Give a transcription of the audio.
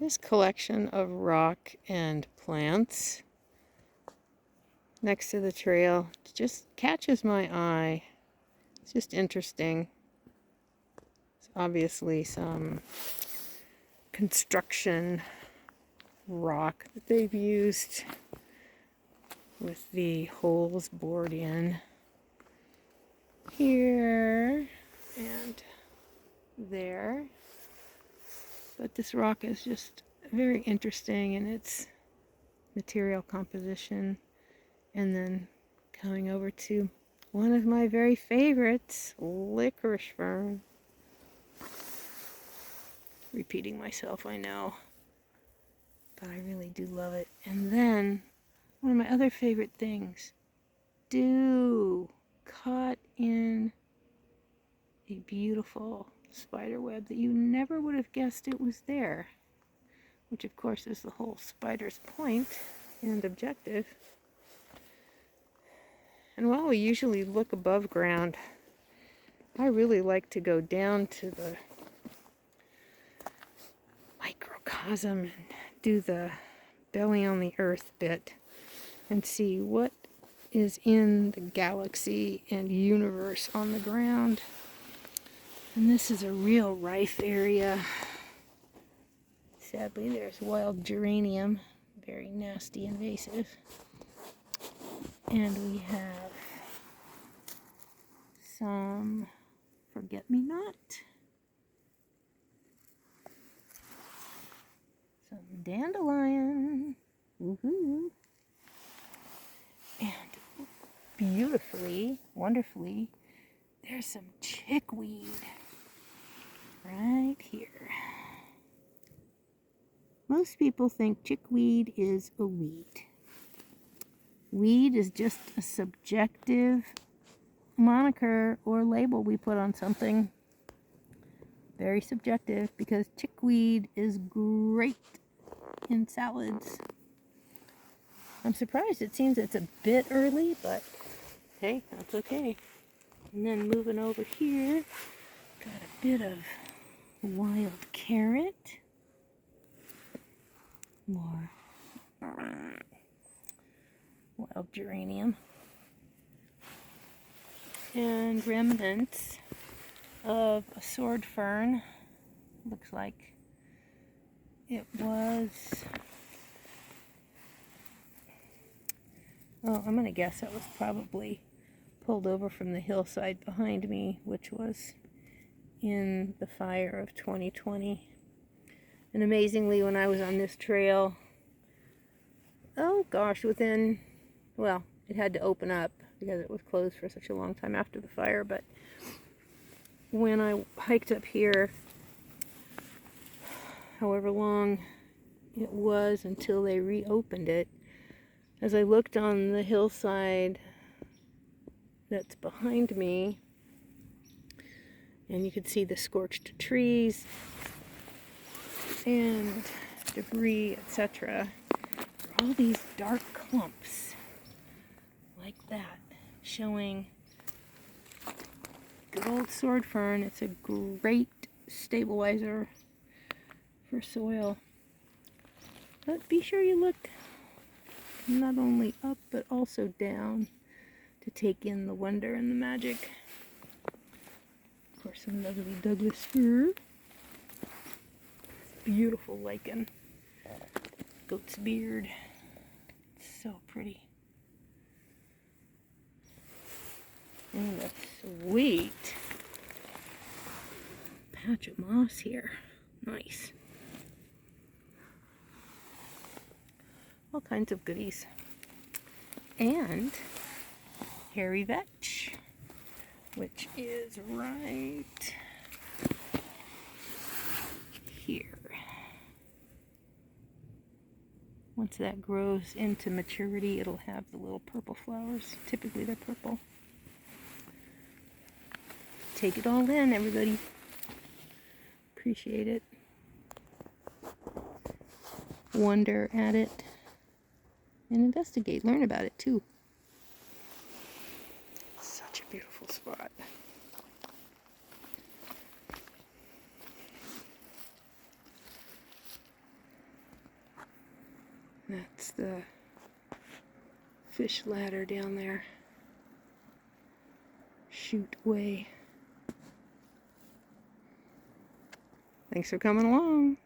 This collection of rock and plants next to the trail just catches my eye. It's just interesting. It's obviously some construction rock that they've used with the holes bored in here and there. But this rock is just very interesting in its material composition. And then coming over to one of my very favorites, licorice fern. Repeating myself, I know, but I really do love it. And then one of my other favorite things, dew caught in a beautiful spider web that you never would have guessed it was there, which of course is the whole spider's point and objective. And while we usually look above ground, I really like to go down to the microcosm and do the belly on the earth bit and see what is in the galaxy and universe on the ground. And this is a real rife area. Sadly, there's wild geranium, very nasty invasive. And we have some forget-me-not, some dandelion, woohoo, and beautifully, wonderfully, there's some chickweed right here. Most people think chickweed is a weed. Weed is just a subjective moniker or label we put on something. Very subjective, because chickweed is great in salads. I'm surprised it seems it's a bit early, but hey, that's okay. And then moving over here, got a bit of wild carrot. More wild geranium. And remnants of a sword fern. Looks like it was, oh, I'm going to guess that was probably pulled over from the hillside behind me, which was in the fire of 2020. And amazingly, when I was on this trail, oh gosh, within, well, it had to open up because it was closed for such a long time after the fire, but when I hiked up here, however long it was until they reopened it, as I looked on the hillside that's behind me, and you could see the scorched trees and debris, etc. All these dark clumps like that, showing good old sword fern. It's a great stabilizer for soil. But be sure you look not only up but also down to take in the wonder and the magic. Of course, some lovely Douglas fir. Beautiful lichen. Goat's beard. So pretty. And a sweet patch of moss here. Nice. All kinds of goodies. And hairy vetch, which is right here. Once that grows into maturity, it'll have the little purple flowers. Typically they're purple. Take it all in, everybody. Appreciate it. Wonder at it. And investigate. Learn about it too. Such a beautiful spot. That's the fish ladder down there. Shoot way. Thanks for coming along.